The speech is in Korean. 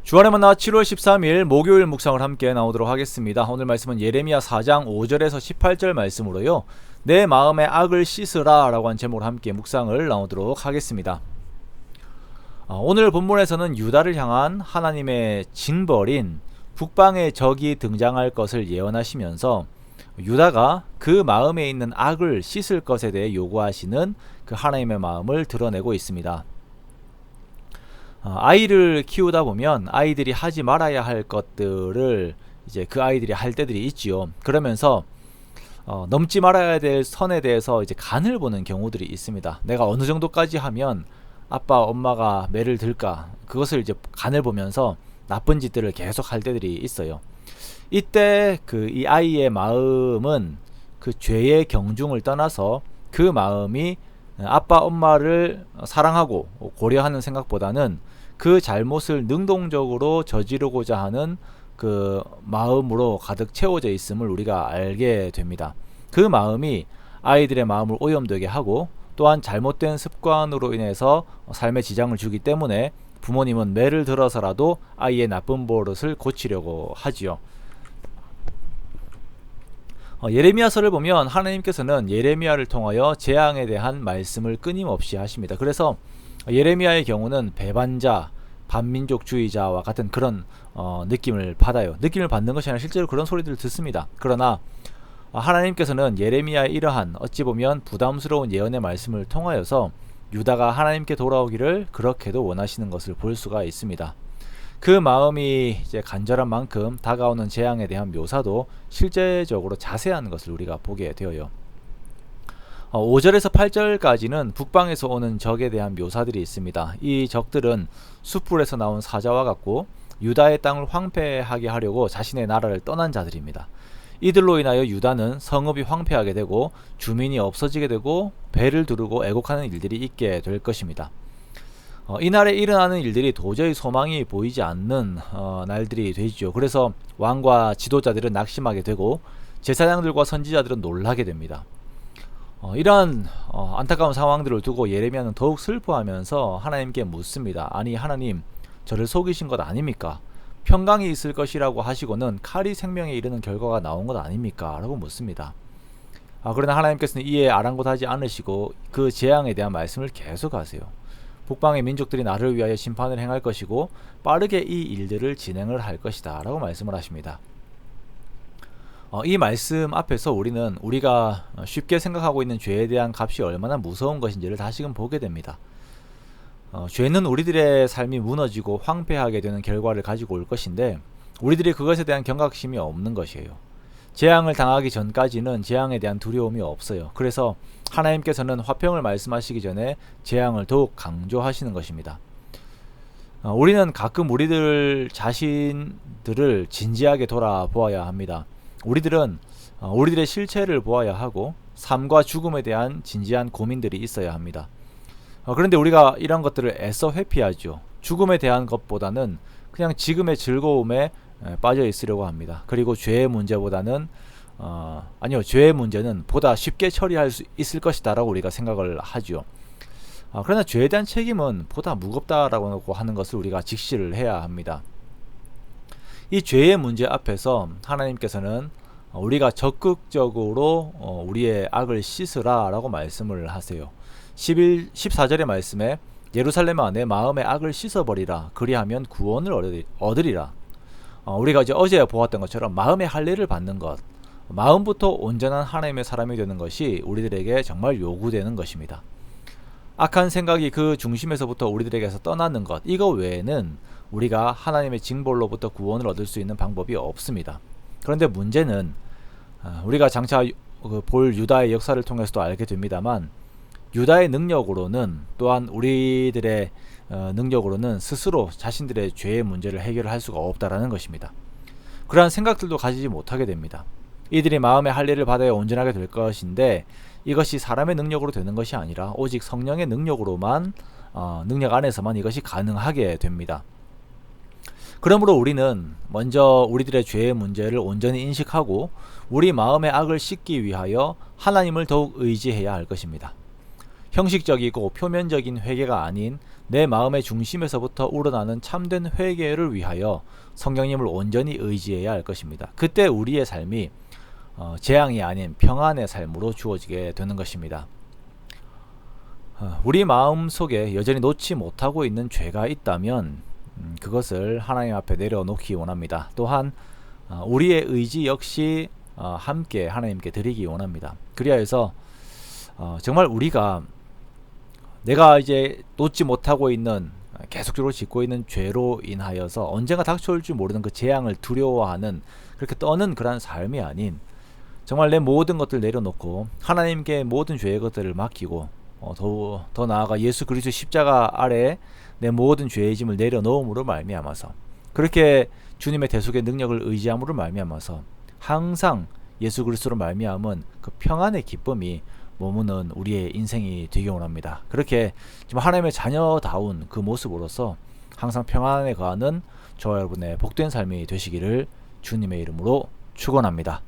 주안의 만나 7월 13일 목요일 묵상을 함께 나오도록 하겠습니다. 오늘 말씀은 예레미야 4장 5절에서 18절 말씀으로요, 내 마음의 악을 씻으라 라고 한 제목으로 함께 묵상을 나오도록 하겠습니다. 오늘 본문에서는 유다를 향한 하나님의 징벌인 북방의 적이 등장할 것을 예언하시면서 유다가 그 마음에 있는 악을 씻을 것에 대해 요구하시는 그 하나님의 마음을 드러내고 있습니다. 아이를 키우다 보면 아이들이 하지 말아야 할 것들을 이제 그 아이들이 할 때들이 있지요. 그러면서 넘지 말아야 될 선에 대해서 이제 간을 보는 경우들이 있습니다. 내가 어느 정도까지 하면 아빠 엄마가 매를 들까, 그것을 이제 간을 보면서 나쁜 짓들을 계속 할 때들이 있어요. 이때 이 아이의 마음은 그 죄의 경중을 떠나서 그 마음이 아빠 엄마를 사랑하고 고려하는 생각보다는 그 잘못을 능동적으로 저지르고자 하는 그 마음으로 가득 채워져 있음을 우리가 알게 됩니다. 그 마음이 아이들의 마음을 오염되게 하고, 또한 잘못된 습관으로 인해서 삶에 지장을 주기 때문에 부모님은 매를 들어서라도 아이의 나쁜 버릇을 고치려고 하지요. 예레미야서를 보면 하나님께서는 예레미야를 통하여 재앙에 대한 말씀을 끊임없이 하십니다. 그래서 예레미야의 경우는 배반자, 반민족주의자와 같은 그런 느낌을 받아요. 느낌을 받는 것이 아니라 실제로 그런 소리들을 듣습니다. 그러나 하나님께서는 예레미야의 이러한 어찌 보면 부담스러운 예언의 말씀을 통하여서 유다가 하나님께 돌아오기를 그렇게도 원하시는 것을 볼 수가 있습니다. 그 마음이 이제 간절한 만큼 다가오는 재앙에 대한 묘사도 실제적으로 자세한 것을 우리가 보게 되어요. 5절에서 8절까지는 북방에서 오는 적에 대한 묘사들이 있습니다. 이 적들은 숯불에서 나온 사자와 같고 유다의 땅을 황폐하게 하려고 자신의 나라를 떠난 자들입니다. 이들로 인하여 유다는 성읍이 황폐하게 되고 주민이 없어지게 되고 배를 두르고 애곡하는 일들이 있게 될 것입니다. 이날에 일어나는 일들이 도저히 소망이 보이지 않는 날들이 되죠. 그래서 왕과 지도자들은 낙심하게 되고 제사장들과 선지자들은 놀라게 됩니다. 이러한 안타까운 상황들을 두고 예레미야는 더욱 슬퍼하면서 하나님께 묻습니다. 아니 하나님, 저를 속이신 것 아닙니까? 평강이 있을 것이라고 하시고는 칼이 생명에 이르는 결과가 나온 것 아닙니까? 라고 묻습니다. 그러나 하나님께서는 이에 아랑곳하지 않으시고 그 재앙에 대한 말씀을 계속하세요. 북방의 민족들이 나를 위하여 심판을 행할 것이고 빠르게 이 일들을 진행을 할 것이다 라고 말씀을 하십니다. 이 말씀 앞에서 우리는 우리가 쉽게 생각하고 있는 죄에 대한 값이 얼마나 무서운 것인지를 다시금 보게 됩니다. 죄는 우리들의 삶이 무너지고 황폐하게 되는 결과를 가지고 올 것인데 우리들이 그것에 대한 경각심이 없는 것이에요. 재앙을 당하기 전까지는 재앙에 대한 두려움이 없어요. 그래서 하나님께서는 화평을 말씀하시기 전에 재앙을 더욱 강조하시는 것입니다. 우리는 가끔 우리들 자신들을 진지하게 돌아보아야 합니다. 우리들은 우리들의 실체를 보아야 하고 삶과 죽음에 대한 진지한 고민들이 있어야 합니다. 그런데 우리가 이런 것들을 애써 회피하죠. 죽음에 대한 것보다는 그냥 지금의 즐거움에 빠져 있으려고 합니다. 그리고 죄의 문제보다는 죄의 문제는 보다 쉽게 처리할 수 있을 것이다 라고 우리가 생각을 하죠. 그러나 죄에 대한 책임은 보다 무겁다라고 하는 것을 우리가 직시를 해야 합니다. 이 죄의 문제 앞에서 하나님께서는 우리가 적극적으로 우리의 악을 씻으라 라고 말씀을 하세요. 14절의 말씀에 예루살렘아 내 마음의 악을 씻어버리라 그리하면 구원을 얻으리라. 우리가 이제 어제 보았던 것처럼 마음의 할례를 받는 것, 마음부터 온전한 하나님의 사람이 되는 것이 우리들에게 정말 요구되는 것입니다. 악한 생각이 그 중심에서부터 우리들에게서 떠나는 것, 이거 외에는 우리가 하나님의 징벌로부터 구원을 얻을 수 있는 방법이 없습니다. 그런데 문제는 우리가 장차 볼 유다의 역사를 통해서도 알게 됩니다만 유다의 능력으로는, 또한 우리들의 능력으로는 스스로 자신들의 죄의 문제를 해결할 수가 없다라는 것입니다. 그러한 생각들도 가지지 못하게 됩니다. 이들이 마음의 할례를 받아야 온전하게 될 것인데 이것이 사람의 능력으로 되는 것이 아니라 오직 성령의 능력으로만, 능력 안에서만 이것이 가능하게 됩니다. 그러므로 우리는 먼저 우리들의 죄의 문제를 온전히 인식하고 우리 마음의 악을 씻기 위하여 하나님을 더욱 의지해야 할 것입니다. 형식적이고 표면적인 회개가 아닌 내 마음의 중심에서부터 우러나는 참된 회개를 위하여 성령님을 온전히 의지해야 할 것입니다. 그때 우리의 삶이 재앙이 아닌 평안의 삶으로 주어지게 되는 것입니다. 우리 마음 속에 여전히 놓지 못하고 있는 죄가 있다면 그것을 하나님 앞에 내려놓기 원합니다. 또한 우리의 의지 역시 함께 하나님께 드리기 원합니다. 그리하여서 정말 우리가 내가 이제 놓지 못하고 있는 계속적으로 짓고 있는 죄로 인하여서 언젠가 닥쳐올 줄 모르는 그 재앙을 두려워하는 그렇게 떠는 그런 삶이 아닌 정말 내 모든 것들 내려놓고 하나님께 모든 죄의 것들을 맡기고 더 나아가 예수 그리스도 십자가 아래 내 모든 죄의 짐을 내려놓음으로 말미암아서 그렇게 주님의 대속의 능력을 의지함으로 말미암아서 항상 예수 그리스도로 말미암은 그 평안의 기쁨이 머무는 우리의 인생이 되기 원합니다. 그렇게 지금 하나님의 자녀다운 그 모습으로서 항상 평안에 거하는 저와 여러분의 복된 삶이 되시기를 주님의 이름으로 축원합니다.